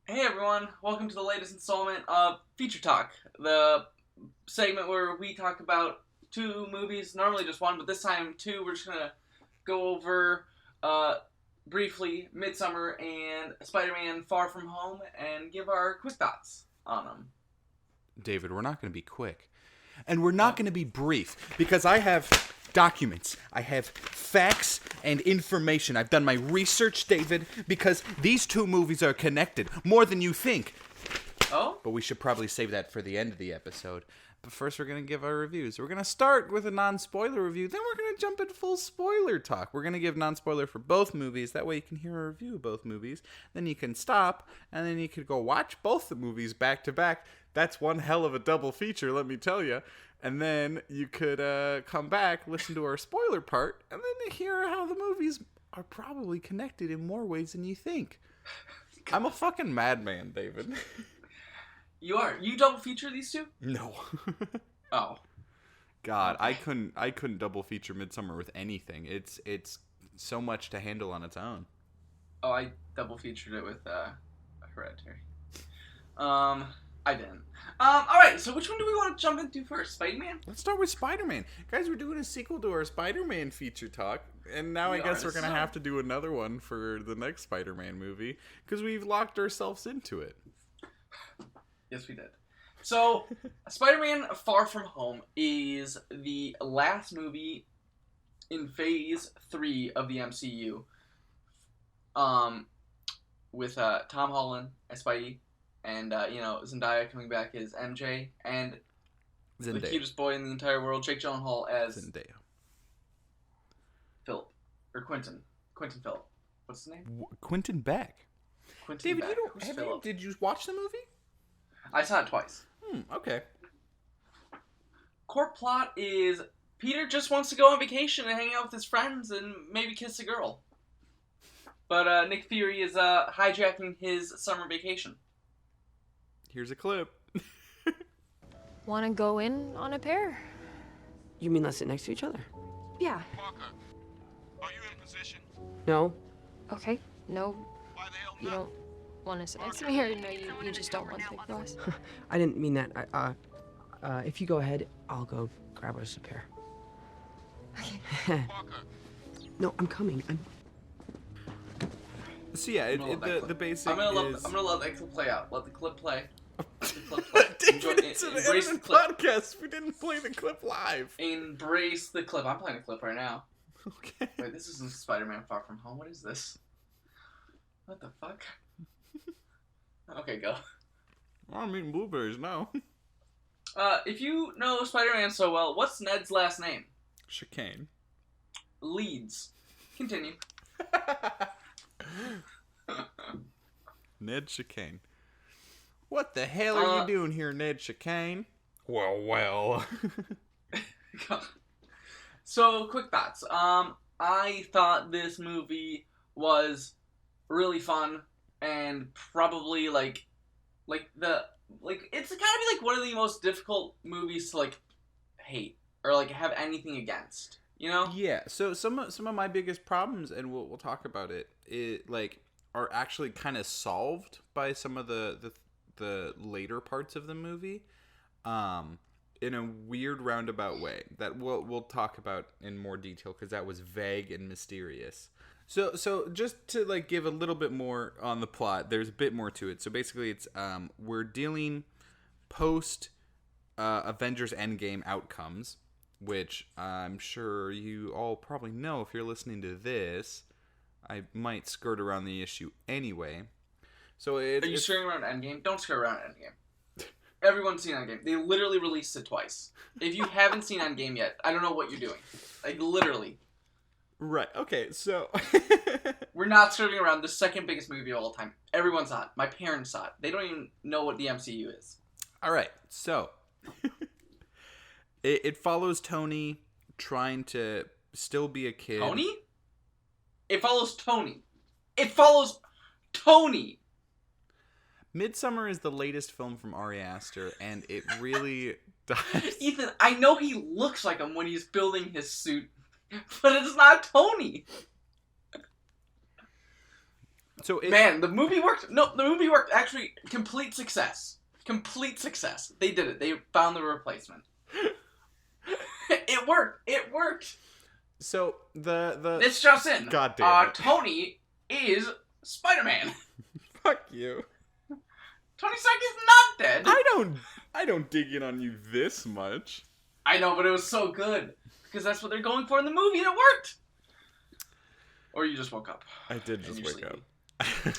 Hey everyone, welcome to the latest installment of Feature Talk, the segment where we talk about two movies, normally just one, but this time two. We're just gonna go over uh, briefly Midsommar and Spider-Man Far From Home and give our quick thoughts on them. David, we're not going to be quick. And we're not Oh, going to be brief because I have documents. I have facts and information. I've done my research, David, because these two movies are connected more than you think. oh, But we should probably save that for the end of the episode. But first, we're going to give our reviews. We're going to start with a non-spoiler review. Then we're going to jump into full spoiler talk. We're going to give non-spoiler for both movies. That way you can hear a review of both movies. Then you can stop, and then you could go watch both the movies back to back. That's one hell of a double feature, let me tell you. And then you could come back, listen to our spoiler part, and then hear how the movies are probably connected in more ways than you think. I'm a fucking madman, David. you are. You don't feature these two? No. Oh, God, okay. I couldn't double feature Midsummer with anything. It's so much to handle on its own. Oh, I double featured it with Hereditary. Um, I didn't. Alright, so which one do we want to jump into first? Spider-Man? Let's start with Spider-Man. Guys, we're doing a sequel to our Spider-Man feature talk, and now I We guess are, we're going to so- have to do another one for the next Spider-Man movie because we've locked ourselves into it. Yes, we did. So, Spider-Man Far From Home is the last movie in Phase 3 of the MCU. With Tom Holland as Spidey, and Zendaya coming back as MJ, and the Zendaya. cutest boy in the entire world, Jake Gyllenhaal as Zendaya. Philip or Quentin Phillip. What's his name? Quentin Beck. Quentin David, Beck. you don't Who's have Philip? did you watch the movie? I saw it twice. Okay. Core plot is Peter just wants to go on vacation and hang out with his friends and maybe kiss a girl. But Nick Fury is hijacking his summer vacation. Here's a clip. Want to go in on a pair? You mean let's sit next to each other? Yeah. Parker, are you in position? No. Okay. No, Why the hell you not? don't want to sit next to me, or no, you just don't want to take class? I didn't mean that. If you go ahead, I'll go grab us a pair. Parker, No, I'm coming. So yeah, I'm gonna let that the clip- basic I'm gonna is... let that clip play out. Let the clip play. Let the clip play. David, it's an Embrace the edited clip. podcast. We didn't play the clip live. Embrace the clip. I'm playing a clip right now. Okay. Wait, this isn't Spider-Man Far From Home. What is this? What the fuck? Okay, go. I'm eating blueberries now. If you know Spider-Man so well, what's Ned's last name? Chicane. Leeds. Continue. Ned Chicane. What the hell are you doing here, Ned Chicane? Well. So, quick thoughts. I thought this movie was really fun and probably it's gotta be like one of the most difficult movies to like hate or like have anything against. You know? Yeah. So some of my biggest problems, and we'll talk about it like are actually kind of solved by some of the later parts of the movie. In a weird roundabout way that we'll talk about in more detail because that was vague and mysterious. So just to like give a little bit more on the plot, there's a bit more to it. So basically, it's we're dealing post Avengers Endgame outcomes, which I'm sure you all probably know if you're listening to this. I might skirt around the issue anyway. So Are you skirting around Endgame? Don't skirt around Endgame. Everyone's seen Endgame. They literally released it twice. If you haven't seen Endgame yet, I don't know what you're doing. Like, literally. Right. Okay. So We're not skirting around the second biggest movie of all time. Everyone saw it. My parents saw it. They don't even know what the MCU is. all right. So it follows Tony trying to still be a kid. Tony? It follows Tony. It follows Tony! Midsommar is the latest film from Ari Aster, and it really does. Ethan, I know he looks like him when he's building his suit, but it's not Tony. So Man, the movie worked. No, the movie worked. Actually, complete success. Complete success. They did it. They found the replacement. It worked. It worked. So the It's just in. God damn it. Tony is Spider-Man. Fuck you. Tony Stark is not dead. I don't dig in on you this much. I know, but it was so good because that's what they're going for in the movie, and it worked. Or you just woke up. I did just wake sleepy. up.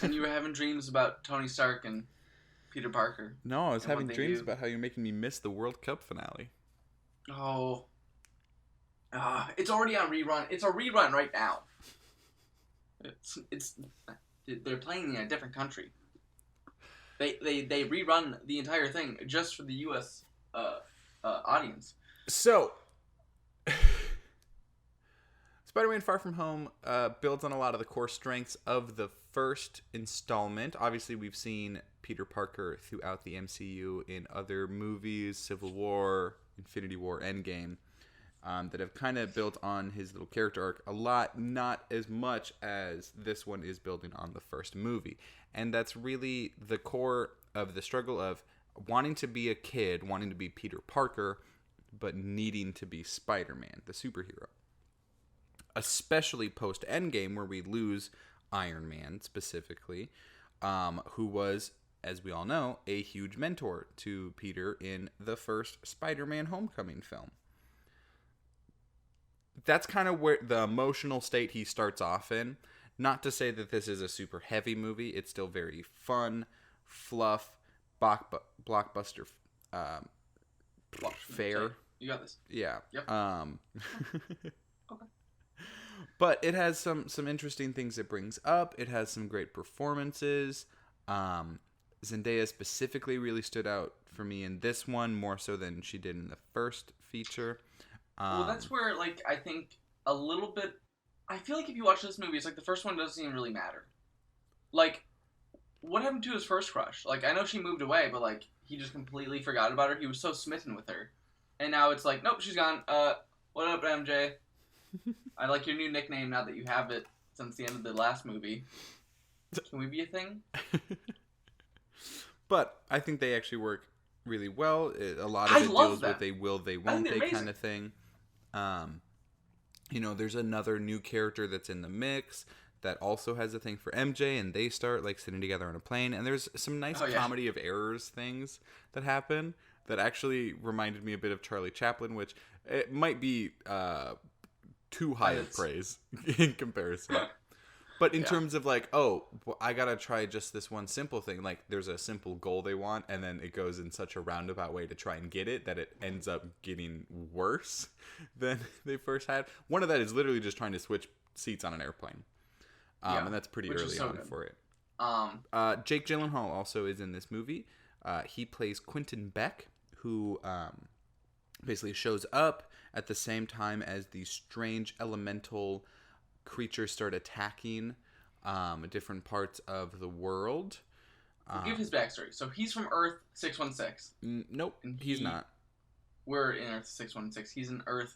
And you were having dreams about Tony Stark and Peter Parker. No, I was and having what they dreams do. about how you're making me miss the World Cup finale. Oh. It's already on rerun. It's a rerun right now. They're playing in a different country. They rerun the entire thing just for the U.S. Audience. So, Spider-Man Far From Home builds on a lot of the core strengths of the first installment. Obviously, we've seen Peter Parker throughout the MCU in other movies, Civil War, Infinity War, Endgame, that have kind of built on his little character arc a lot, not as much as this one is building on the first movie. And that's really the core of the struggle of wanting to be a kid, wanting to be Peter Parker, but needing to be Spider-Man, the superhero. Especially post-Endgame, where we lose Iron Man, specifically, who was, as we all know, a huge mentor to Peter in the first Spider-Man Homecoming film. That's kind of where the emotional state he starts off in. Not to say that this is a super heavy movie. It's still very fun, fluff, blockbuster fare. You got this. Yeah. Yep. Okay. But it has some interesting things it brings up. It has some great performances. Zendaya specifically really stood out for me in this one, more so than she did in the first feature. Well, that's where, like, I think a little bit... I feel like if you watch this movie, it's like the first one doesn't even really matter. Like, what happened to his first crush? Like, I know she moved away, but, like, he just completely forgot about her. He was so smitten with her. And now it's like, nope, she's gone. What up, MJ? I like your new nickname now that you have it since the end of the last movie. Can we be a thing? But I think they actually work really well. A lot of I it love deals them. with they will, they won't, they're they amazing. kind of thing. You know, there's another new character that's in the mix that also has a thing for MJ, and they start like sitting together on a plane. And there's some nice comedy of errors things that happen that actually reminded me a bit of Charlie Chaplin, which it might be too high of praise in comparison. But in terms of like, oh, well, I gotta try just this one simple thing. Like, there's a simple goal they want, and then it goes in such a roundabout way to try and get it that it ends up getting worse than they first had. One of that is literally just trying to switch seats on an airplane, and that's pretty early on for it. Jake Gyllenhaal also is in this movie. He plays Quentin Beck, who basically shows up at the same time as these strange elemental creatures start attacking different parts of the world. Give his backstory. So he's from Earth 616. Nope, he's not. We're in Earth 616. He's in Earth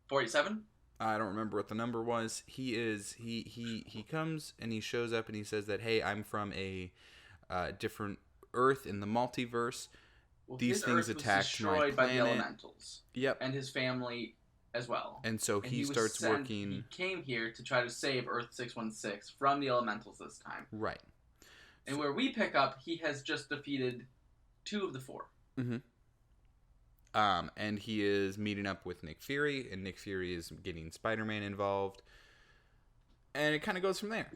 487? I don't remember what the number was. He comes and he shows up and he says that, hey, I'm from a different Earth in the multiverse. Well, These things attacked my planet. by the elementals. Yep. And his family as well. And so he starts working... He came here to try to save Earth 616 from the elementals this time. Right. And where we pick up, he has just defeated 2 of the 4. Mm-hmm. And he is meeting up with Nick Fury, and Nick Fury is getting Spider-Man involved. And it kind of goes from there.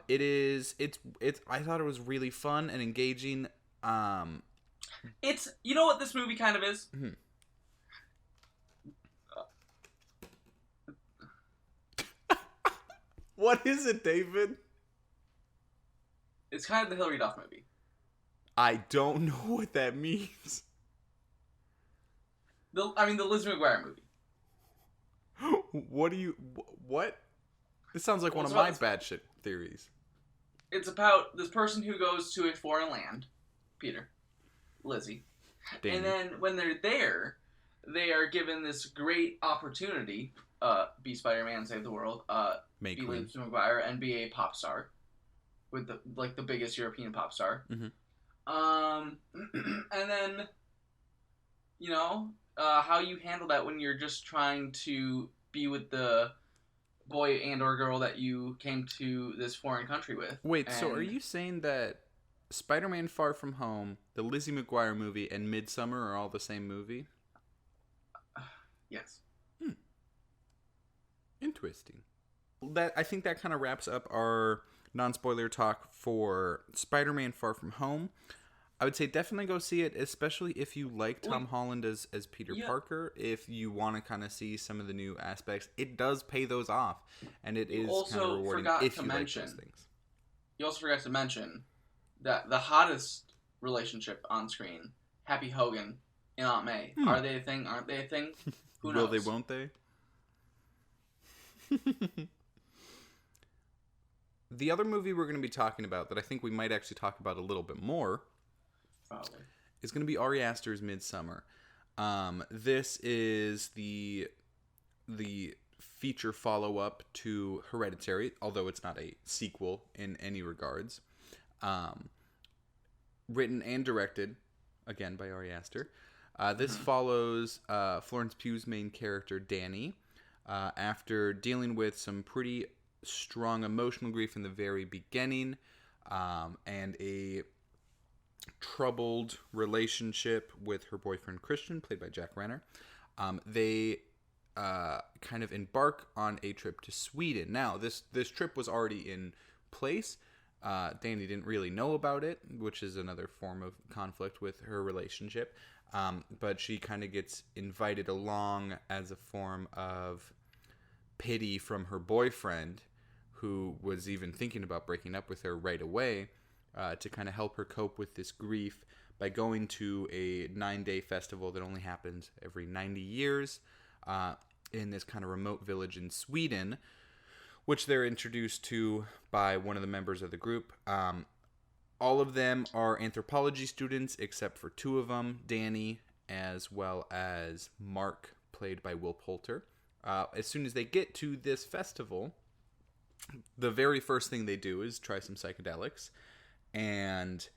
It's I thought it was really fun and engaging. It's, you know what this movie kind of is? Mm-hmm. What is it, David? It's kind of the Hilary Duff movie. I don't know what that means. The Liz McGuire movie. What? This sounds like one of my bad shit theories. It's about this person who goes to a foreign land, Peter, Lizzie, and then when they're there, they are given this great opportunity, be Spider-Man, save the world, be Liz McGuire, and be a pop star. with the biggest European pop star. Mhm. And then, how you handle that when you're just trying to be with the boy and or girl that you came to this foreign country with. Wait, so are you saying that Spider-Man Far From Home, the Lizzie McGuire movie, and Midsommar are all the same movie? Yes. Interesting. I think that kind of wraps up our non-spoiler talk for Spider-Man Far From Home. I would say definitely go see it, especially if you like Tom Holland as Peter Parker. If you want to kind of see some of the new aspects, it does pay those off, and it is kind of rewarding if you like those things. You also forgot to mention that the hottest relationship on screen, Happy Hogan and Aunt May, are they a thing? Aren't they a thing? Who knows? Will they? Won't they? The other movie we're going to be talking about that I think we might actually talk about a little bit more. Probably. Is going to be Ari Aster's Midsommar. This is the feature follow-up to Hereditary, although it's not a sequel in any regards. Written and directed, again, by Ari Aster. This follows Florence Pugh's main character, Danny, after dealing with some pretty strong emotional grief in the very beginning, and a troubled relationship with her boyfriend Christian, played by Jack Renner. They kind of embark on a trip to Sweden. Now, this trip was already in place. Danny didn't really know about it, which is another form of conflict with her relationship. But she kind of gets invited along as a form of pity from her boyfriend, who was even thinking about breaking up with her right away, to kind of help her cope with this grief by going to a 9-day festival that only happens every 90 years in this kind of remote village in Sweden, which they're introduced to by one of the members of the group. All of them are anthropology students except for two of them, Danny as well as Mark, played by Will Poulter. As soon as they get to this festival, the very first thing they do is try some psychedelics, and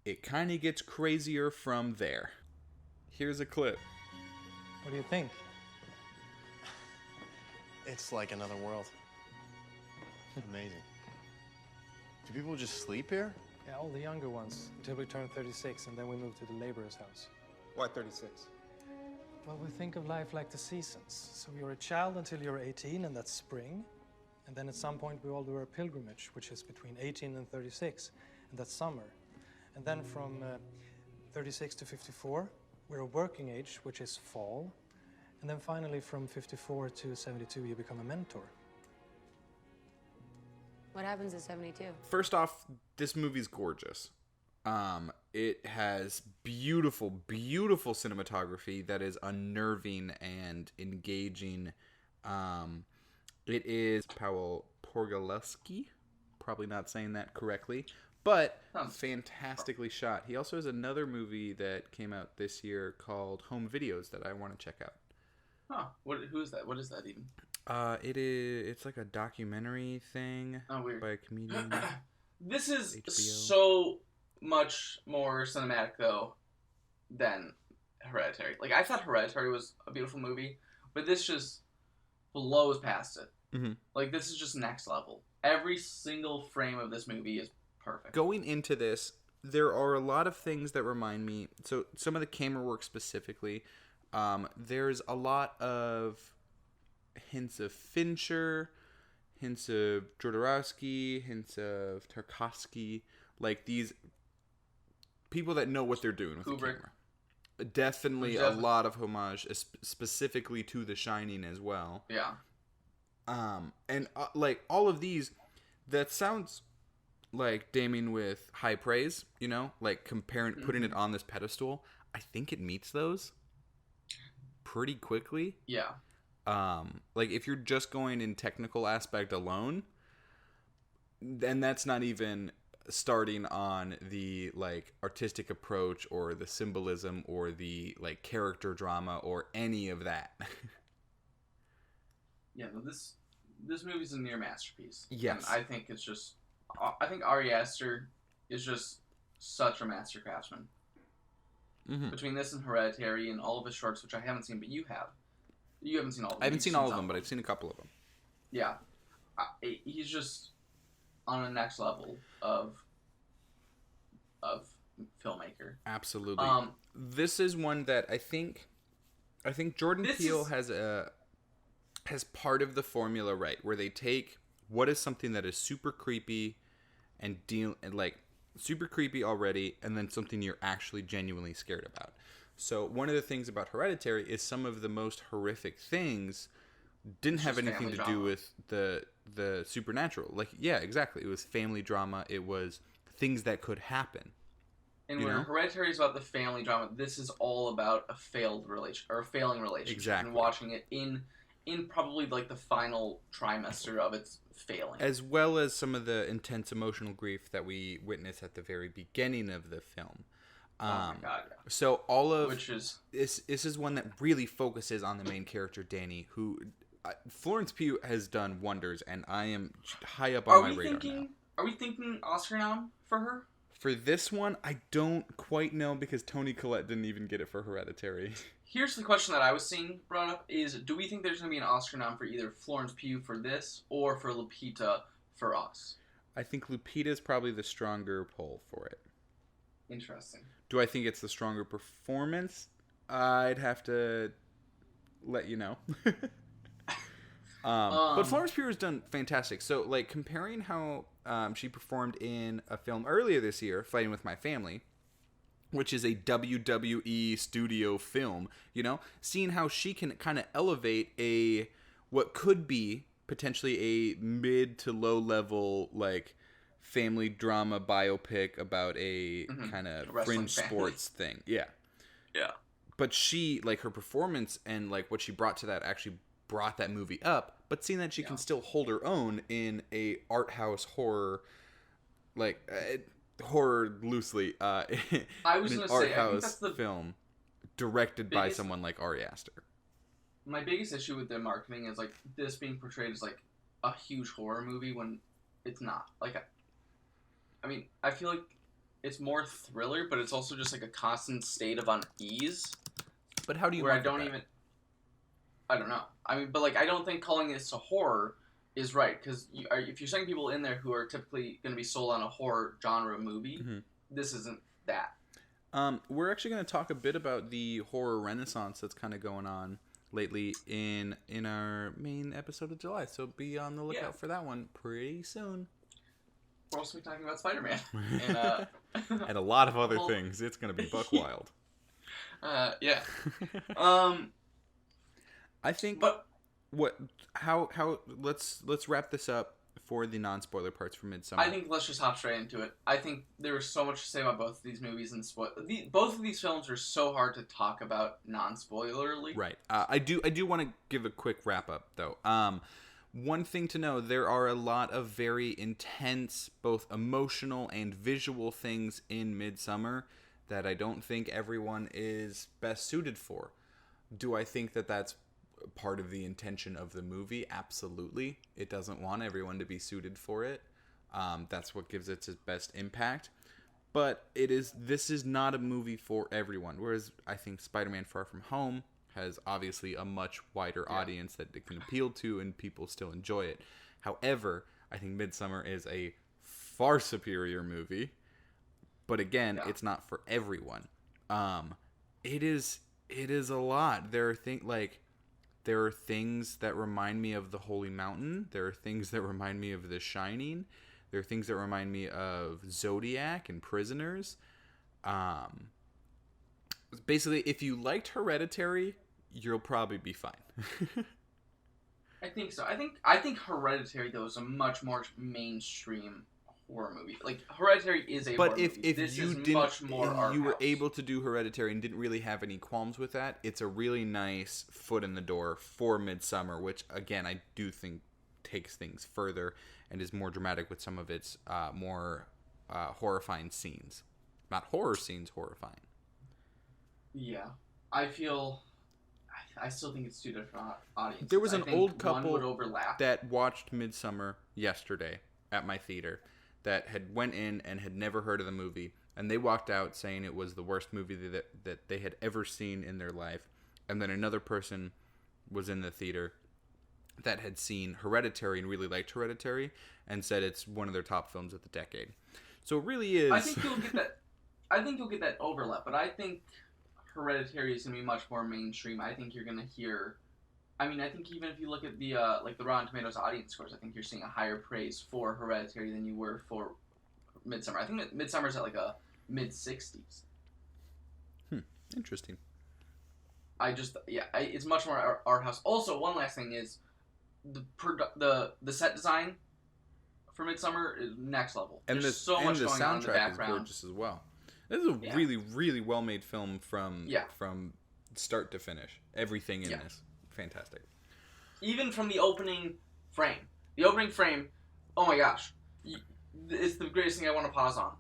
it kind of gets crazier from there. Here's a clip. What do you think? It's like another world. Amazing. Do people just sleep here? Yeah, all the younger ones, until we turn 36, and then we move to the laborer's house. Why 36? Well, we think of life like the seasons. So you're a child until you're 18, and that's spring. And then at some point we all do our pilgrimage, which is between 18 and 36, and that's summer. And then from 36 to 54, we're a working age, which is fall. And then finally from 54 to 72, you become a mentor. What happens at 72? First off, this movie's gorgeous. It has beautiful, beautiful cinematography that is unnerving and engaging. It is Paweł Pogorzelski, probably not saying that correctly, but fantastically shot. He also has another movie that came out this year called Home Videos that I want to check out. Huh. Who is that? What is that even? It's like a documentary thing by a comedian. This is HBO. So much more cinematic though than Hereditary. Like, I thought Hereditary was a beautiful movie, but this just blows past it. Mm-hmm. Like, this is just next level. Every single frame of this movie is perfect. Going into this, there are a lot of things that remind me. So some of the camera work specifically, there's a lot of hints of Fincher, hints of Jodorowsky, hints of Tarkovsky, like these people that know what they're doing with Kubrick. the camera. Definitely a lot of homage, specifically to The Shining as well. Yeah. And like all of these, that sounds like Damien with high praise, you know, like putting it on this pedestal. I think it meets those pretty quickly. Yeah. Like if you're just going in technical aspect alone, then that's not even starting on the like artistic approach or the symbolism or the like character drama or any of that. Yeah, no, this movie's a near masterpiece. Yes. And I think it's just I think Ari Aster is just such a master craftsman. Mm-hmm. Between this and Hereditary and all of his shorts, which I haven't seen, but you have. You haven't seen all of them. I haven't You've seen all of some. them, but I've seen a couple of them. Yeah. He's just on a next level of filmmaker. Absolutely. This is one that I think Jordan Peele has part of the formula right, where they take what is something that is super creepy and super creepy already, and then something you're actually genuinely scared about. So one of the things about Hereditary is some of the most horrific things didn't have anything to do with the supernatural. Like, yeah, exactly. It was family drama. It was things that could happen. And when Hereditary is about the family drama, this is all about a failing relationship. Exactly. And watching it in probably like the final trimester of its failing. As well as some of the intense emotional grief that we witness at the very beginning of the film. Oh my god! Yeah. So all of this is one that really focuses on the main character Danny, who Florence Pugh has done wonders, and I am high up on my radar now. Are we thinking Oscar nom for her? For this one, I don't quite know because Toni Collette didn't even get it for Hereditary. Here's the question that I was seeing brought up is, do we think there's going to be an Oscar nom for either Florence Pugh for this or for Lupita for Us? I think Lupita is probably the stronger pull for it. Interesting. Do I think it's the stronger performance? I'd have to let you know. But Florence Pugh has done fantastic. So, like, comparing how she performed in a film earlier this year, Fighting With My Family, which is a WWE studio film, seeing how she can kind of elevate what could be potentially a mid to low level, like, family drama biopic about a kind of fringe sports thing. Yeah. Yeah. But she, like, her performance and, like, what she brought to that actually brought that movie up, but seeing that she can still hold her own in a art house horror, like, horror loosely, I was an going to art say, I think house that's the film directed by someone like Ari Aster. My biggest issue with the marketing is, like, this being portrayed as, like, a huge horror movie when it's not. Like, I mean, I feel like it's more thriller, but it's also just, like, a constant state of unease. But how do you where I don't know. I mean, but, like, I don't think calling this a horror is right, because if you're sending people in there who are typically going to be sold on a horror genre movie, this isn't that. We're actually going to talk a bit about the horror renaissance that's kind of going on lately in our main episode of July, so be on the lookout for that one pretty soon. We're also be talking about Spider-Man. And a lot of other things. It's going to be buck wild. Yeah. I think let's wrap this up for the non-spoiler parts for Midsommar. I think let's just hop straight into it. I think there is so much to say about both of these movies, and both of these films are so hard to talk about non-spoilerly. Right. I do want to give a quick wrap up though. One thing to know, there are a lot of very intense, both emotional and visual things in Midsommar that I don't think everyone is best suited for. Do I think that that's part of the intention of the movie? Absolutely. It doesn't want everyone to be suited for it. That's what gives it its best impact. But this is not a movie for everyone. Whereas I think Spider-Man Far From Home has obviously a much wider audience that it can appeal to, and people still enjoy it. However, I think Midsommar is a far superior movie. But again, it's not for everyone. It is a lot. There are things that remind me of The Holy Mountain. There are things that remind me of The Shining. There are things that remind me of Zodiac and Prisoners. Basically, if you liked Hereditary, you'll probably be fine. I think so. I think Hereditary, though, is a much more mainstream horror movie. Like, Hereditary is a horror movie. But if you were able to do Hereditary and didn't really have any qualms with that, it's a really nice foot in the door for Midsommar, which, again, I do think takes things further and is more dramatic with some of its more horrifying scenes. Not horror scenes, horrifying. Yeah. I still think it's two different audiences. There was an old couple that watched Midsommar yesterday at my theater. that had went in and had never heard of the movie, and they walked out saying it was the worst movie that they had ever seen in their life. And then another person was in the theater that had seen Hereditary and really liked Hereditary and said it's one of their top films of the decade. So it really is. I think you'll get that. I think you'll get that overlap, but I think Hereditary is gonna be much more mainstream. I think you're gonna hear. I mean, I think even if you look at the the Rotten Tomatoes audience scores, I think you're seeing a higher praise for Hereditary than you were for Midsommar. I think Midsommar's at like a mid-60s. Interesting. It's much more art house. Also, one last thing is the set design for Midsommar is next level. And There's so much the going on in the soundtrack is background. gorgeous as well. This is a really, really well-made film from start to finish. Everything in this, fantastic. Even from the opening frame. The opening frame, oh my gosh, it's the greatest thing I want to pause on.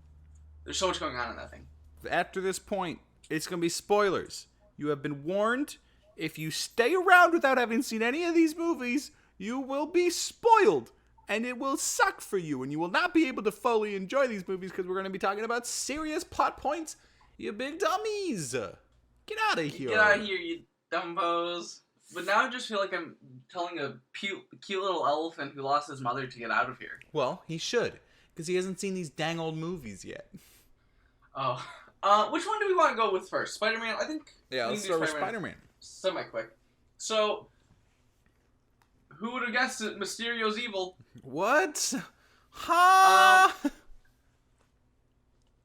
There's so much going on in that thing. After this point, it's going to be spoilers. You have been warned. If you stay around without having seen any of these movies, you will be spoiled. And it will suck for you. And you will not be able to fully enjoy these movies because we're going to be talking about serious plot points. You big dummies. Get out of here. Get out of here, you dumbos. But now I just feel like I'm telling a cute little elephant who lost his mother to get out of here. Well, he should. Because he hasn't seen these dang old movies yet. Oh. Which one do we want to go with first? Spider-Man? I think... Yeah, let's start with Spider-Man. Semi-quick. So, who would have guessed that Mysterio's evil? What? Ha!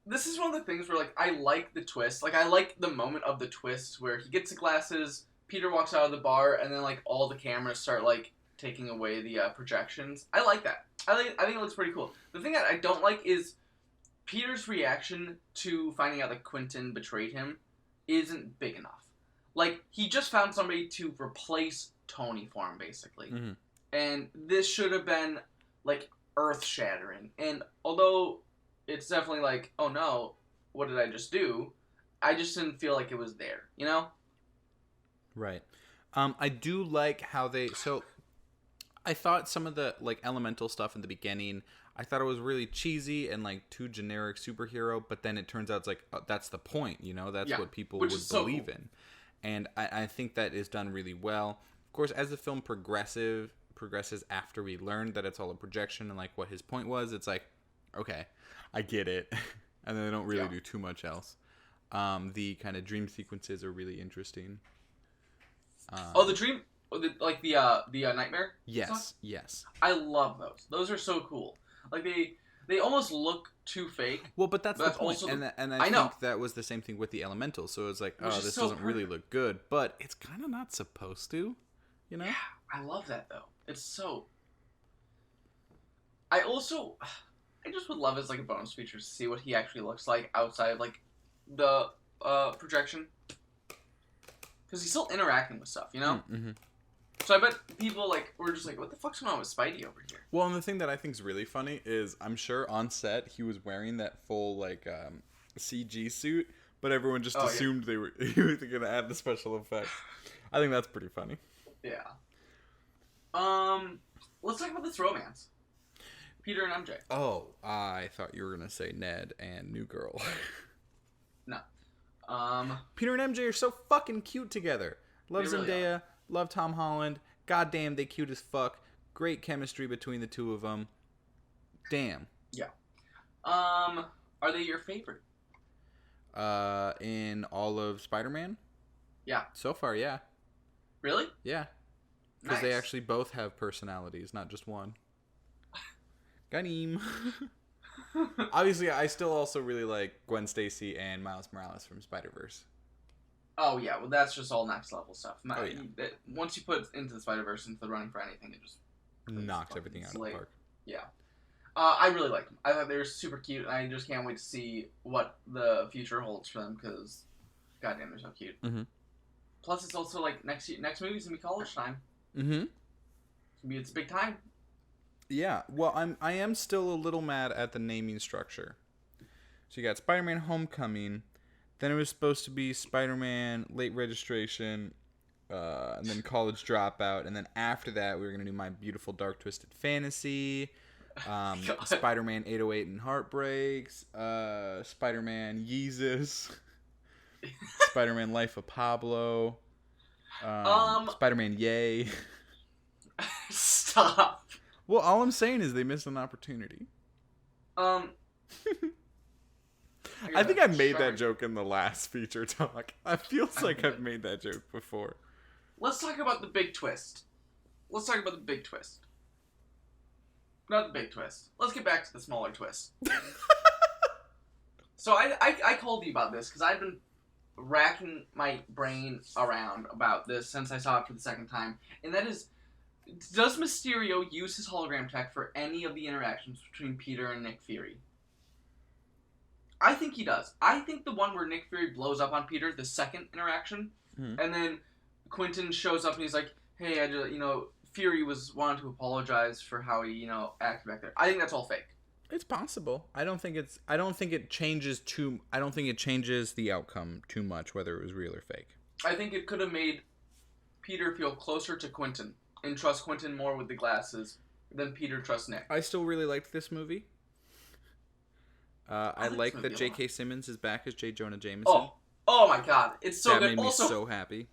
This is one of the things where, like, I like the twist. Like, I like the moment of the twist where he gets the glasses, Peter walks out of the bar, and then, like, all the cameras start, like, taking away the projections. I like that. I think it looks pretty cool. The thing that I don't like is Peter's reaction to finding out that Quentin betrayed him isn't big enough. Like, he just found somebody to replace Tony for him, basically. Mm-hmm. And this should have been, like, earth-shattering. And although it's definitely like, oh no, what did I just do? I just didn't feel like it was there, you know? Right. I do like how they... So, I thought some of the, like, elemental stuff in the beginning... I thought it was really cheesy and, like, too generic superhero, but then it turns out it's like, that's the point, you know? That's what people would believe in. And I think that is done really well. Of course, as the film progresses after we learn that it's all a projection and, like, what his point was, it's like, okay, I get it. And then they don't really do too much else. The kind of dream sequences are really interesting. The dream... Like, the nightmare Yes, stuff? yes. I love those. Those are so cool. Like, they almost look too fake. Well, but that's the point. Also and I think that was the same thing with the elementals. So it's like, this doesn't really look good. But it's kind of not supposed to, you know? Yeah, I love that, though. It's so... I just would love as, like, a bonus feature to see what he actually looks like outside of, like, the projection. Because he's still interacting with stuff, you know? Mm-hmm. So I bet people, like, were just like, what the fuck's going on with Spidey over here? Well, and the thing that I think is really funny is I'm sure on set he was wearing that full, like, CG suit, but everyone just assumed he was going to add the special effects. I think that's pretty funny. Yeah. Let's talk about this romance. Peter and MJ. Oh, I thought you were going to say Ned and New Girl. No. Peter and MJ are so fucking cute together. Love They really Zendaya. Love Tom Holland. Goddamn, they cute as fuck. Great chemistry between the two of them. Damn. Yeah. Are they your favorite? In all of Spider-Man? Yeah. So far, yeah. Really? Yeah. Because they Nice. actually both have personalities, not just one. Got him. Obviously, I still also really like Gwen Stacy and Miles Morales from Spider-Verse. Oh, yeah. Well, that's just all next level stuff. Oh, yeah. Once you put Into the Spider-Verse into the running for anything, it just... Knocks everything out of the park. Yeah. I really liked them. I thought they were super cute, and I just can't wait to see what the future holds for them, because goddamn, they're so cute. Mm-hmm. Plus, it's also, like, next movie's gonna be college time. Mm-hmm. It's a big time. Yeah, well, I am still a little mad at the naming structure. So you got Spider-Man Homecoming, then it was supposed to be Spider-Man Late Registration, and then College Dropout, and then after that we were going to do My Beautiful Dark Twisted Fantasy, God. Spider-Man 808 and Heartbreaks, Spider-Man Yeezus, Spider-Man Life of Pablo, Spider-Man Yay. Stop. Well, all I'm saying is they missed an opportunity. I think I made that joke in the last feature talk. I feels like I've made that joke before. Let's talk about the big twist. Let's talk about the big twist. Not the big twist. Let's get back to the smaller twist. So I called you about this because I've been racking my brain around about this since I saw it for the second time. And that is, does Mysterio use his hologram tech for any of the interactions between Peter and Nick Fury? I think he does. I think the one where Nick Fury blows up on Peter, the second interaction, and then Quentin shows up and he's like, hey, I just, Fury was wanting to apologize for how he, acted back there. I think that's all fake. It's possible. I don't think it changes the outcome too much, whether it was real or fake. I think it could have made Peter feel closer to Quentin and trust Quentin more with the glasses than Peter trusts Nick. I still really liked this movie. I like that movie a J.K. lot. Simmons is back as J. Jonah Jameson. Oh my God, it's so that good. made me Also, so happy.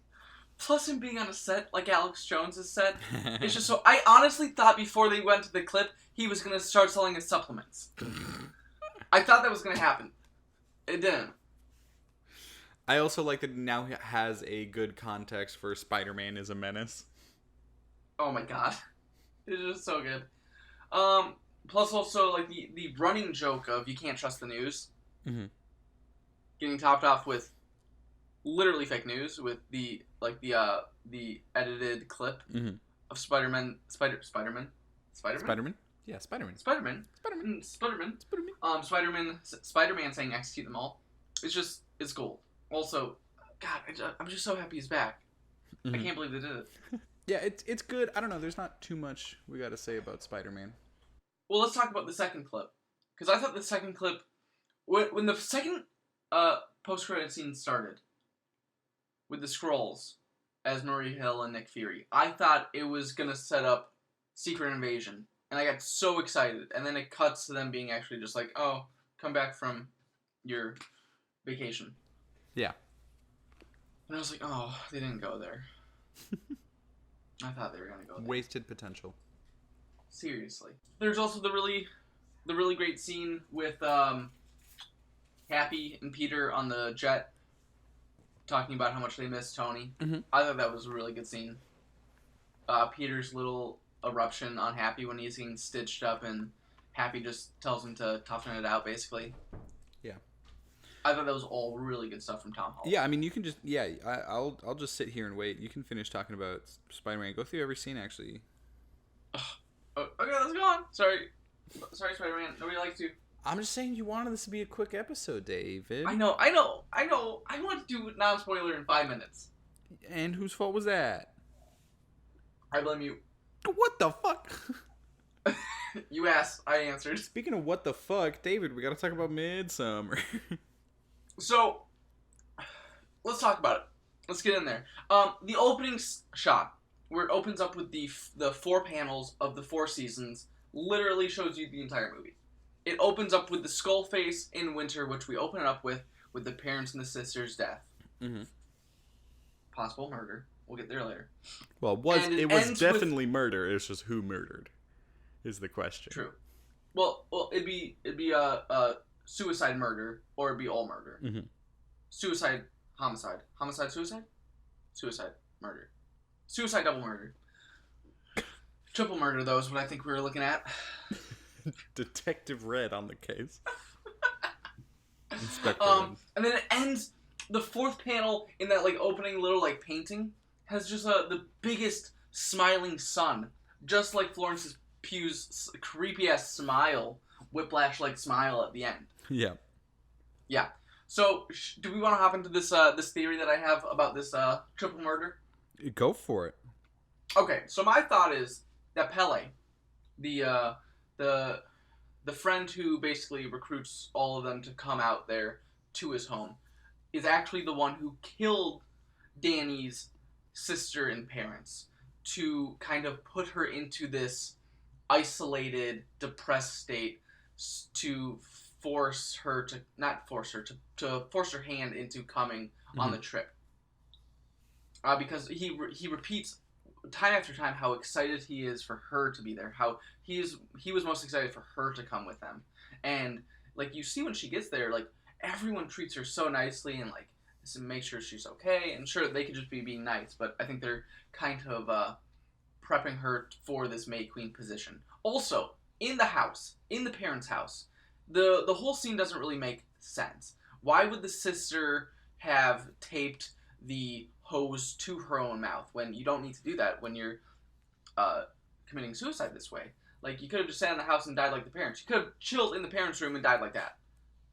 plus him being on a set like Alex Jones' set, it's just so. I honestly thought before they went to the clip he was gonna start selling his supplements. I thought that was gonna happen. It didn't. I also like that it now has a good context for Spider-Man is a menace. Oh my God, it's just so good. Plus also like the running joke of you can't trust the news, getting topped off with literally fake news with the edited clip of Spider-Man. Yeah, Spider-Man. Spider-Man saying execute them all. It's gold. Also, God, I'm just so happy he's back. I can't believe they did it. Yeah, it's good. I don't know. There's not too much we got to say about Spider-Man. Well, let's talk about the second clip, because I thought the second clip, when the second post-credit scene started with the Skrulls as Marie Hill and Nick Fury, I thought it was gonna set up Secret Invasion, and I got so excited. And then it cuts to them being actually just like, "Oh, come back from your vacation." Yeah. And I was like, "Oh, they didn't go there." I thought they were gonna go there. Wasted potential. Seriously. There's also the really great scene with Happy and Peter on the jet talking about how much they miss Tony. I thought that was a really good scene. Peter's little eruption on Happy when he's getting stitched up and Happy just tells him to toughen it out, basically. Yeah. I thought that was all really good stuff from Tom Holland. Yeah, I mean, you can just... Yeah, I'll just sit here and wait. You can finish talking about Spider-Man. Go through every scene, actually. Okay, let's go on. Sorry, Spider-Man. Nobody likes you. I'm just saying you wanted this to be a quick episode, David. I know. I want to do non-spoiler in 5 minutes. And whose fault was that? I blame you. What the fuck? You asked, I answered. Speaking of what the fuck, David, we gotta talk about Midsommar. So, let's talk about it. Let's get in there. The opening shot, where it opens up with the 4 panels of the 4 seasons, literally shows you the entire movie. It opens up with the skull face in winter, which we open it up with the parents and the sister's death. Possible murder. We'll get there later. Well, it was definitely murder. It's just who murdered is the question. True. Well, it'd be a suicide murder, or it'd be all murder. Suicide, homicide, suicide, suicide, murder, suicide, double murder, triple murder. Though is what I think we were looking at. Detective Red on the case. Inspector Red. And then it ends. The 4th panel in that opening little painting has just the biggest smiling sun, just like Florence Pugh's creepy ass smile, whiplash-like smile at the end. Yeah. Yeah. So, do we want to hop into this this theory that I have about this triple murder? Go for it. Okay. So my thought is that Pele, the friend who basically recruits all of them to come out there to his home, is actually the one who killed Danny's sister and parents to kind of put her into this isolated, depressed state to force her to not force her to force her hand into coming on the trip. Because he repeats time after time how excited he is for her to be there. How he was most excited for her to come with them, and like you see when she gets there, like everyone treats her so nicely and like to make sure she's okay. And sure, they could just be being nice, but I think they're kind of prepping her for this May Queen position. Also, in the parents' house, the whole scene doesn't really make sense. Why would the sister have taped the hose to her own mouth when you don't need to do that when you're committing suicide this way? Like, you could have just sat in the house and died like the parents. You could have chilled in the parents' room and died like that.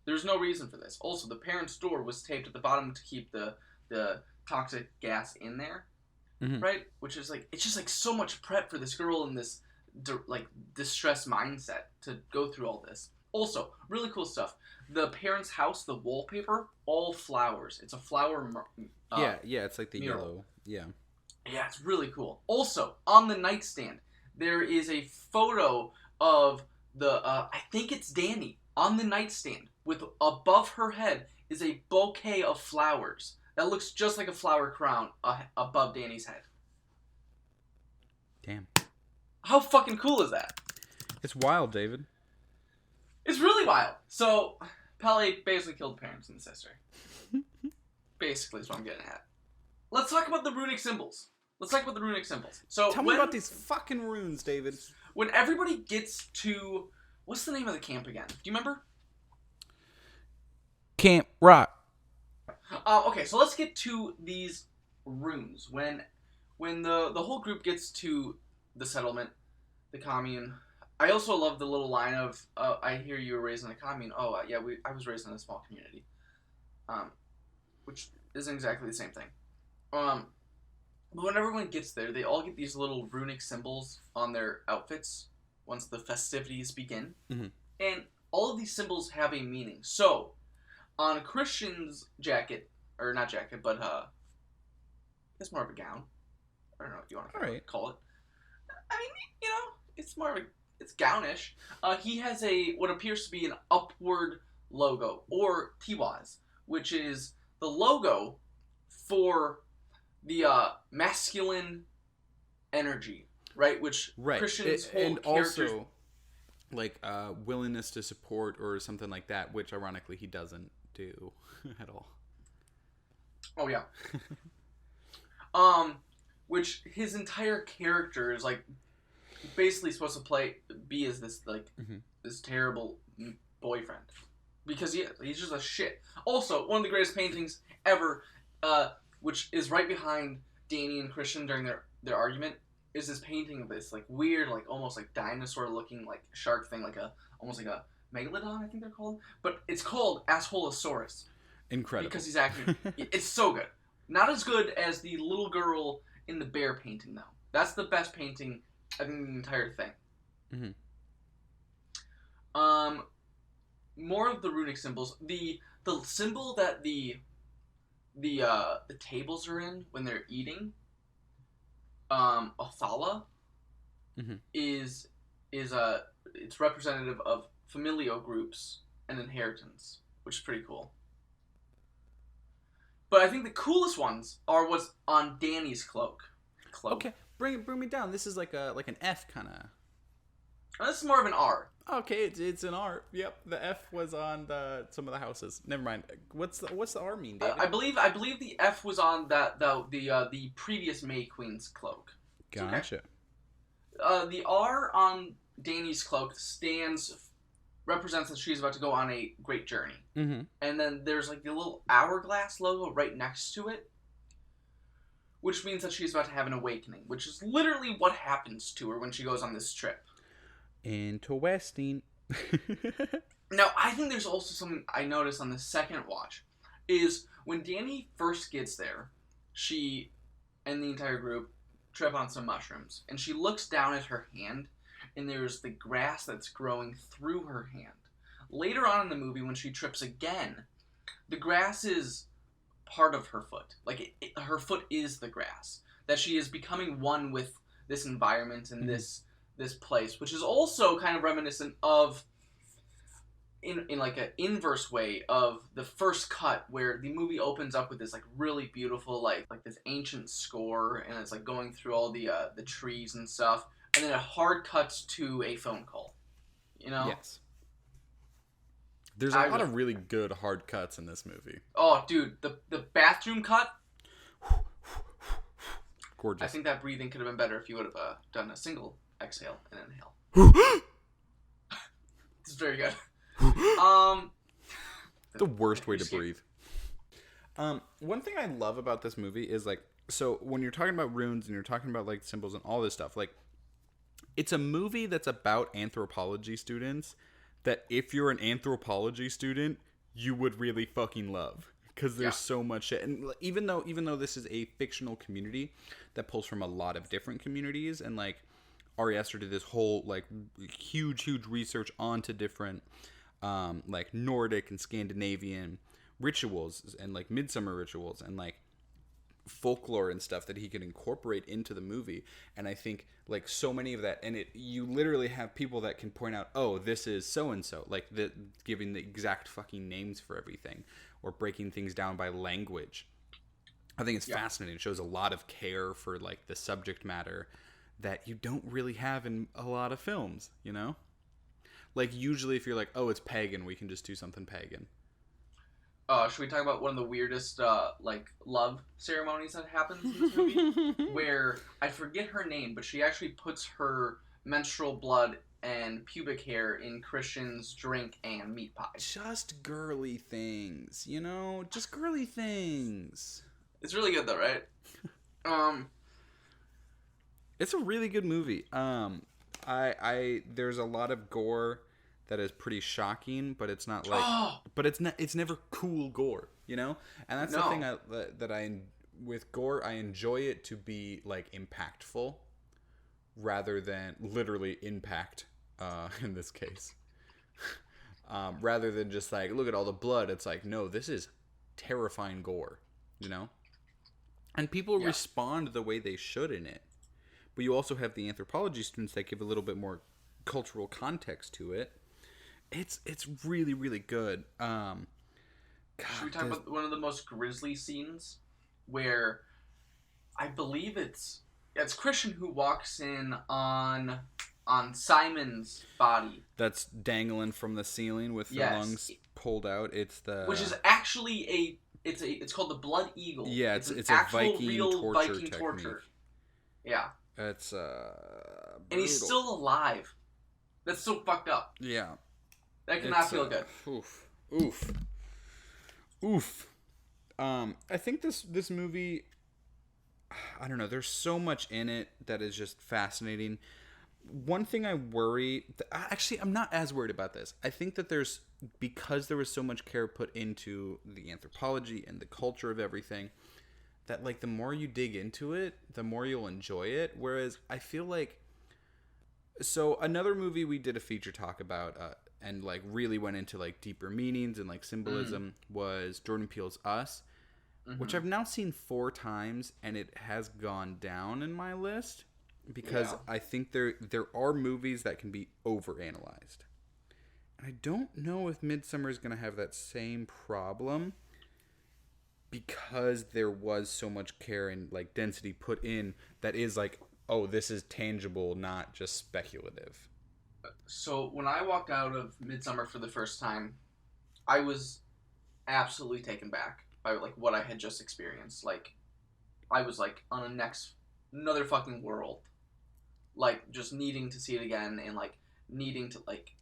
There's no reason for this. Also, the parents' door was taped at the bottom to keep the toxic gas in there, right? Which is like, it's just like so much prep for this girl in this like distressed mindset to go through all this. Also, really cool stuff. The parents' house, the wallpaper, all flowers. It's a flower. Yeah, it's like the mural. yellow. Yeah, it's really cool. Also, on the nightstand, there is a photo of the I think it's Danny on the nightstand with above her head is a bouquet of flowers that looks just like a flower crown above Danny's head. Damn. How fucking cool is that? It's wild, David. It's really wild. So, Pele basically killed the parents and the sister. Basically is what I'm getting at. Let's talk about the runic symbols. So Tell me about these fucking runes, David. When everybody gets to... What's the name of the camp again? Do you remember? Camp Rock. Okay, so let's get to these runes. When the whole group gets to the settlement, the commune... I also love the little line of, I hear you were raised in a commune. Oh, yeah, I was raised in a small community. Which isn't exactly the same thing. But when everyone gets there, they all get these little runic symbols on their outfits once the festivities begin. And all of these symbols have a meaning. So, on Christian's jacket, or not jacket, but it's more of a gown. I don't know what you want to call it. I mean, you know, it's more of a... It's gownish. He has what appears to be an upward logo, or tiwaz, which is the logo for the masculine energy, right? Which Christians hold and also like willingness to support or something like that, which ironically he doesn't do at all. Oh yeah. Which his entire character is like basically supposed to be as this like this terrible boyfriend, because he's just a shit. Also, one of the greatest paintings ever, which is right behind Danny and Christian during their argument, is this painting of this like weird, like almost like dinosaur looking like shark thing, like almost like a megalodon, I think they're called, but it's called Assholosaurus. Incredible. Because he's actually it's so good. Not as good as the little girl in the bear painting though. That's the best painting I think the entire thing. More of the runic symbols. The symbol that the tables are in when they're eating, Othala, is it's representative of familial groups and inheritance, which is pretty cool. But I think the coolest ones are what's on Danny's cloak. Okay. Bring me down. This is like an F kind of. This is more of an R. Okay, it's an R. Yep, the F was on some of the houses. Never mind. What's the R mean, David? I believe the F was on the previous May Queen's cloak. Gotcha. Okay. The R on Danny's cloak represents that she's about to go on a great journey. And then there's like the little hourglass logo right next to it, which means that she's about to have an awakening, which is literally what happens to her when she goes on this trip. Interesting. Now, I think there's also something I noticed on the second watch, is when Danny first gets there, she and the entire group trip on some mushrooms, and she looks down at her hand, and there's the grass that's growing through her hand. Later on in the movie, when she trips again, the grass is part of her foot. Like, her foot is the grass. That she is becoming one with this environment and this this place, which is also kind of reminiscent of, in like an inverse way, of the first cut, where the movie opens up with this like really beautiful like this ancient score, and it's like going through all the trees and stuff, and then it hard cuts to a phone call. You know? Yes. There's a lot of really good hard cuts in this movie. Oh, dude, the bathroom cut. Gorgeous. I think that breathing could have been better if you would have done a single exhale and inhale. It's very good. The worst way to breathe. One thing I love about this movie is like, so when you're talking about runes and you're talking about like symbols and all this stuff, like, it's a movie that's about anthropology students that if you're an anthropology student, you would really fucking love, because there's so much shit. And even though this is a fictional community that pulls from a lot of different communities, and like Ari Aster did this whole like huge research onto different like Nordic and Scandinavian rituals and like Midsommar rituals and like folklore and stuff that he could incorporate into the movie. And I think like so many of that, and you literally have people that can point out, oh, this is so and so, like giving the exact fucking names for everything, or breaking things down by language. I think it's fascinating. It shows a lot of care for like the subject matter that you don't really have in a lot of films, you know? Like usually if you're like, oh, it's pagan, we can just do something pagan. Should we talk about one of the weirdest like love ceremonies that happens in this movie? Where I forget her name, but she actually puts her menstrual blood and pubic hair in Christian's drink and meat pie. Just girly things, you know? Just girly things. It's really good though, right? It's a really good movie. There's a lot of gore that is pretty shocking, but it's not like, but it's never cool gore, you know? And that's the thing with gore, I enjoy it to be like impactful rather than literally impact, in this case. Rather than just like, look at all the blood. It's like, no, this is terrifying gore, you know? And people respond the way they should in it. But you also have the anthropology students that give a little bit more cultural context to it. It's really, really good. God, should we talk about one of the most grisly scenes, where I believe it's Christian who walks in on Simon's body that's dangling from the ceiling with the lungs pulled out. Which is actually it's called the Blood Eagle. Yeah, it's an a actual Viking real torture Viking technique. torture. Yeah. It's and he's still alive. That's so fucked up. Yeah. That cannot feel good. Oof. I think this movie, I don't know, there's so much in it that is just fascinating. One thing I worry, actually I'm not as worried about this. I think that because there was so much care put into the anthropology and the culture of everything, that like the more you dig into it, the more you'll enjoy it. Whereas I feel like, so another movie we did a feature talk about, and like really went into like deeper meanings and like symbolism, was Jordan Peele's Us, which I've now seen 4 times, and it has gone down in my list because I think there are movies that can be overanalyzed. And I don't know if Midsommar is going to have that same problem, because there was so much care and like density put in that is like, oh, this is tangible, not just speculative. So when I walked out of Midsommar for the first time, I was absolutely taken back by like what I had just experienced. Like, I was like on another fucking world, like just needing to see it again and like needing to like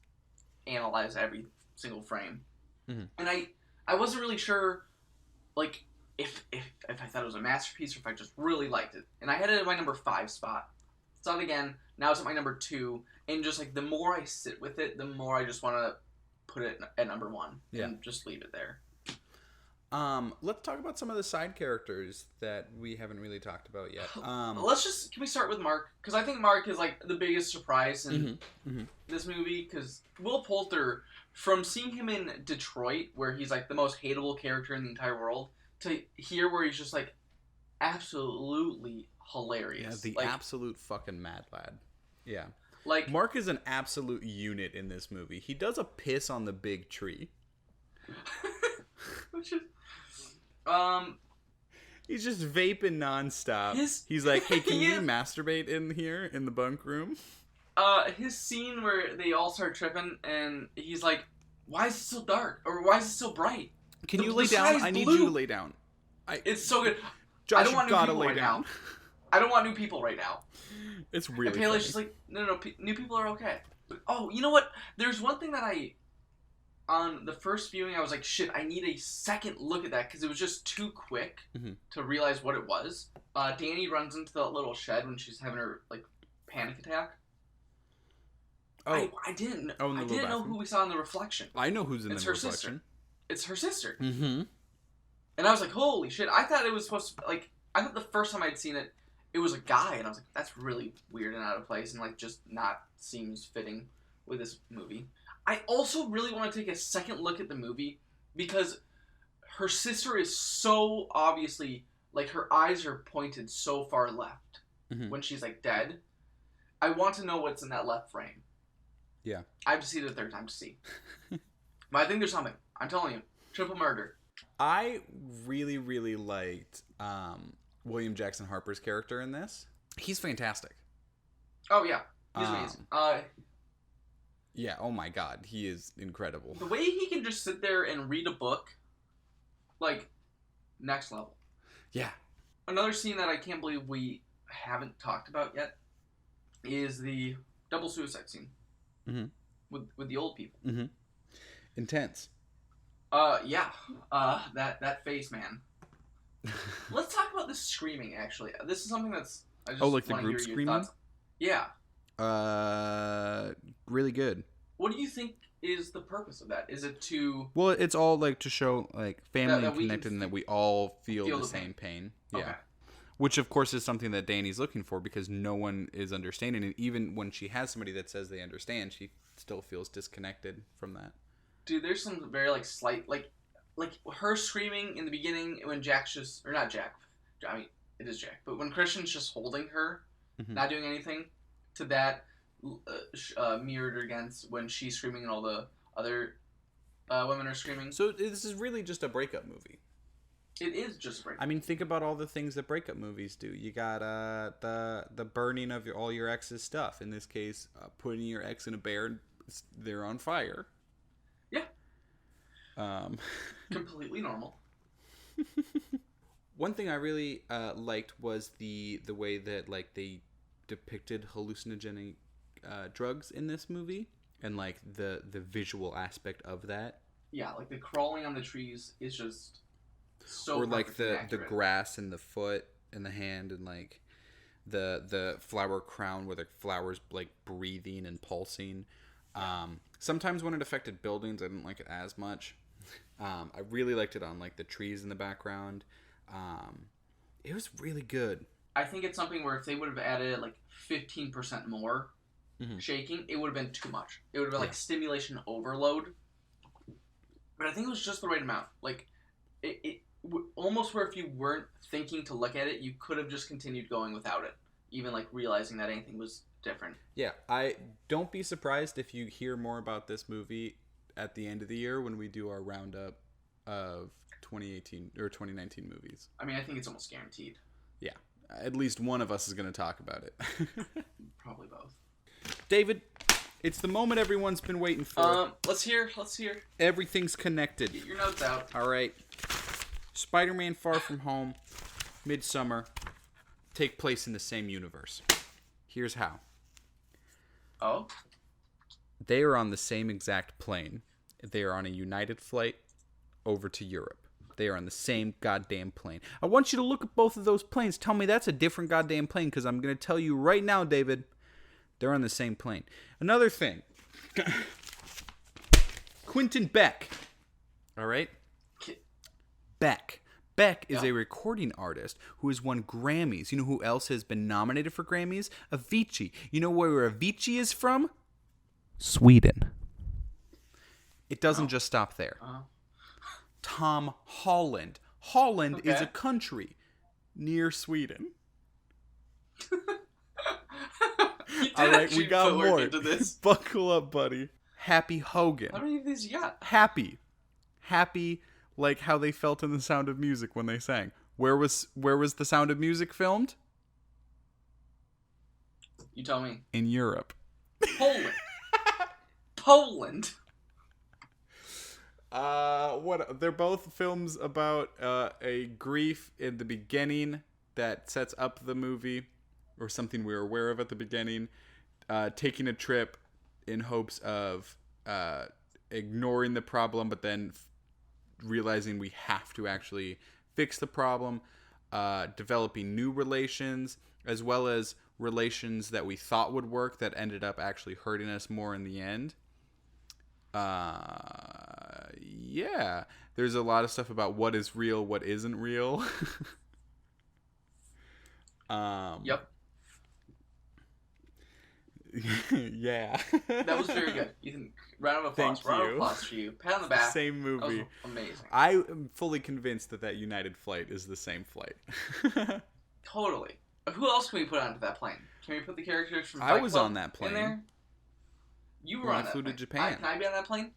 analyze every single frame. And I wasn't really sure like if I thought it was a masterpiece or if I just really liked it. And I had it at my number 5 spot. Saw it again. Now it's at my number 2. And just like the more I sit with it, the more I just want to put it at number 1 and just leave it there. Let's talk about some of the side characters that we haven't really talked about yet. Can we start with Mark? Because I think Mark is like the biggest surprise in this movie. Because Will Poulter, from seeing him in Detroit, where he's like the most hateable character in the entire world, to here where he's just like absolutely hilarious. Yeah, the like, absolute fucking mad lad. Yeah. Like, Mark is an absolute unit in this movie. He does a piss on the big tree. which is, He's just vaping nonstop. He's like, hey, can you masturbate in here in the bunk room? his scene where they all start tripping and he's like, why is it so dark? Or why is it so bright? Can you lay down? I need you to lay down. It's so good. Josh, I don't want you new gotta people lay right down. now. I don't want new people right now. It's really And Pele's funny. just like, no, new people are okay. Oh, you know what? There's one thing that on the first viewing, I was like, shit, I need a second look at that because it was just too quick to realize what it was. Danny runs into the little shed when she's having her, like, panic attack. Oh, I didn't. Oh, in the I little didn't know bathroom? who we saw in the reflection. I know who's in It's the her reflection. sister. It's her sister. Mm-hmm. And I was like, holy shit. I thought it was supposed to, like, I thought the first time I'd seen it, it was a guy. And I was like, that's really weird and out of place and, like, just not seems fitting with this movie. I also really want to take a second look at the movie because her sister is so obviously, like, her eyes are pointed so far left when she's, like, dead. I want to know what's in that left frame. Yeah. I have to see it a third time to see. But I think there's something. I'm telling you. Triple murder. I really, really liked William Jackson Harper's character in this. He's fantastic. Oh, yeah. He's amazing. Yeah, oh my god. He is incredible. The way he can just sit there and read a book, like, next level. Yeah. Another scene that I can't believe we haven't talked about yet is the double suicide scene. With the old people. Intense. Yeah. That face, man. Let's talk about the screaming, actually. This is something that's... I just like the wanna group hear your screaming? thoughts. Yeah. Really good. What do you think is the purpose of that? Is it to... Well, it's all like to show like family That and we can connected and that we all feel the the same pain. Okay. Yeah. Which, of course, is something that Danny's looking for because no one is understanding. And even when she has somebody that says they understand, she still feels disconnected from that. Dude, there's some very, like, slight... Like her screaming in the beginning when Jack's just... Or not Jack. I mean, it is Jack. But when Christian's just holding her, not doing anything, to that mirrored against when she's screaming and all the other women are screaming. So this is really just a breakup movie. It is just a breakup. I mean, think about all the things that breakup movies do. You got the burning of all your ex's stuff. In this case, putting your ex in a bear and they're on fire. Yeah. Completely normal. One thing I really liked was the way that like they depicted hallucinogenic drugs in this movie and like the visual aspect of that. Yeah, like the crawling on the trees is just so or like the accurate. grass and the foot and the hand and like the flower crown where the flowers like breathing and pulsing. Sometimes when it affected buildings, I didn't like it as much. I really liked it on like the trees in the background. It was really good. I think it's something where if they would have added like 15% more shaking, it would have been too much. It would have been like stimulation overload. But I think it was just the right amount. Like it almost where if you weren't thinking to look at it, you could have just continued going without it, even like realizing that anything was different. Yeah, I don't be surprised if you hear more about this movie at the end of the year when we do our roundup of 2018 or 2019 movies. I mean, I think it's almost guaranteed. Yeah, at least one of us is going to talk about it. Probably both. David, it's the moment everyone's been waiting for. Let's hear. Everything's connected. Get your notes out. All right. Spider-Man Far From Home, Midsommar, take place in the same universe. Here's how. Oh? They are on the same exact plane. They are on a United flight over to Europe. They are on the same goddamn plane. I want you to look at both of those planes. Tell me that's a different goddamn plane, because I'm going to tell you right now, David, they're on the same plane. Another thing. Quentin Beck. All right? Beck. Beck is a recording artist who has won Grammys. You know who else has been nominated for Grammys? Avicii. You know where Avicii is from? Sweden. It doesn't just stop there. Tom Holland. Holland is a country near Sweden. You did All right, actually we got put work more. into this. Buckle up, buddy. Happy Hogan. How many of these you got? Happy, like how they felt in The Sound of Music when they sang. Where was The Sound of Music filmed? You tell me. In Europe. Poland. Poland. What? They're both films about a grief in the beginning that sets up the movie, or something we were aware of at the beginning. Taking a trip in hopes of ignoring the problem, but then realizing we have to actually fix the problem. Developing new relations, as well as relations that we thought would work that ended up actually hurting us more in the end. Yeah, there's a lot of stuff about what is real, what isn't real. Yep. Yeah. That was very good. Ethan, round of applause. Thank Round of you. applause for you. Pat on the back. Same That was movie. amazing. I am fully convinced that United flight is the same flight. Totally. Who else can we put onto that plane? Can we put the characters from I Fight was Club on that plane. in there? You were When on I that flew to plane. Japan. Can I be on that plane?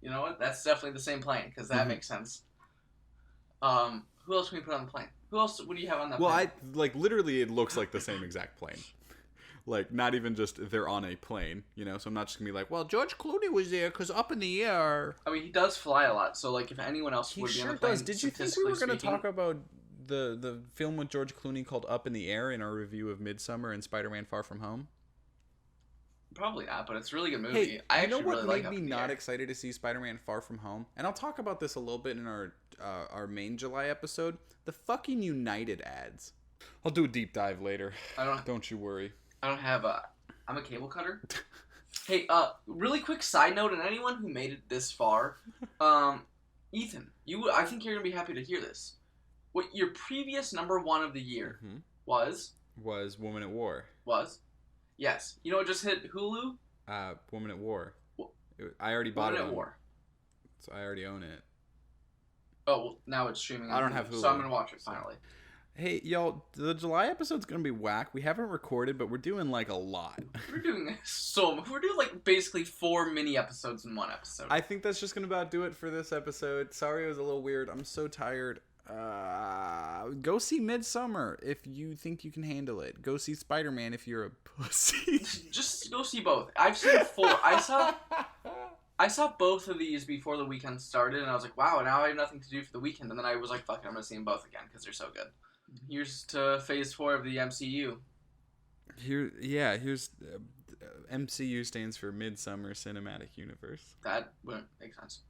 You know what? That's definitely the same plane, because that Mhm. makes sense. Who else can we put on the plane? Who else would you have on that Well, plane? literally, it looks like the same exact plane. Like, not even just they're on a plane, you know? So I'm not just gonna be like, well, George Clooney was there because up in the air. I mean, he does fly a lot, so, like, if anyone else He would be on sure the plane, does. Did you think we were going gonna talk about the film with George Clooney called Up in the Air in our review of Midsommar and Spider-Man Far From Home? Probably not, but it's a really good movie. Hey, I you know actually what really made like Up me in the not Air. excited to see Spider-Man Far From Home? And I'll talk about this a little bit in our main July episode. The fucking United ads. I'll do a deep dive later. Don't you worry. I don't have a... I'm a cable cutter. Hey, really quick side note, and anyone who made it this far, Ethan, I think you're gonna be happy to hear this. What your previous number one of the year was Woman at War. Yes. You know what just hit Hulu? Woman at War. I already bought Woman it. at War. So I already own it. Oh, well, now it's streaming on I don't Hulu, have Hulu. so I'm gonna watch it finally. Hey, y'all, the July episode's gonna be whack. We haven't recorded, but we're doing like a lot. We're doing we're doing like basically 4 mini episodes in one episode. I think that's just gonna about do it for this episode. Sorry it was a little weird. I'm so tired. Go see Midsommar if you think you can handle it. Go see Spider-Man if you're a pussy. Just go see both. I've seen 4. I saw both of these before the weekend started, and I was like, wow, now I have nothing to do for the weekend. And then I was like, fuck it, I'm gonna see them both again because they're so good. Here's to Phase 4 of the MCU. Here's MCU stands for Midsummer Cinematic Universe. That wouldn't make sense.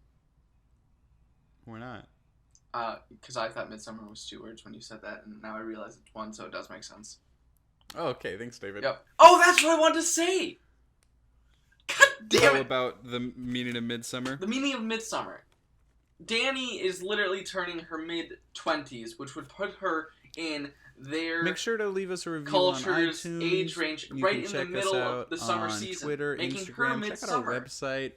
Why not? Because I thought Midsummer was 2 words when you said that, and now I realize it's 1, so it does make sense. Oh, okay, thanks, David. Yep. Oh, that's what I wanted to say! God damn it! About the meaning of Midsummer? The meaning of Midsummer. Danny is literally turning her mid-20s, which would put her in their Make sure to leave us a review culture's on iTunes. age range, You right can in the check us middle out of the summer on season, Twitter, making her Instagram. Check out our midsummer. website.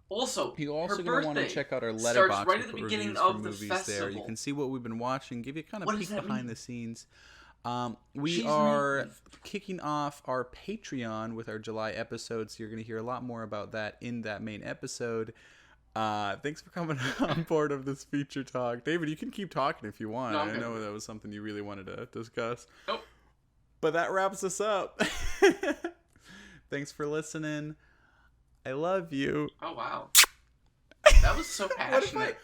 Also, You also her going to want to birthday check out our starts letterbox. right at the beginning of the movies there. festival. You can see what we've been watching, give you kind of What a does peek that behind mean? the scenes. We She's are naive. kicking off our Patreon with our July episode, so you're going to hear a lot more about that in that main episode. Thanks for coming on board of this feature talk. David, you can keep talking if you want. No, I'm I good. know that was something you really wanted to discuss. Nope. But that wraps us up. Thanks for listening. I love you. Oh, wow. That was so passionate.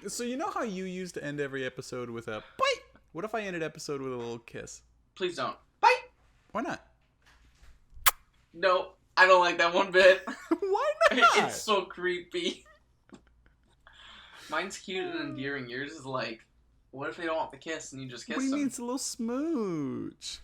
So you know how you used to end every episode with a bite? What if I ended episode with a little kiss? Please don't. Bye! Why not? No, I don't like that one bit. Why not? It's so creepy. Mine's cute and endearing. Yours is like, what if they don't want the kiss and you just kiss What do you them? mean it's a little smooch?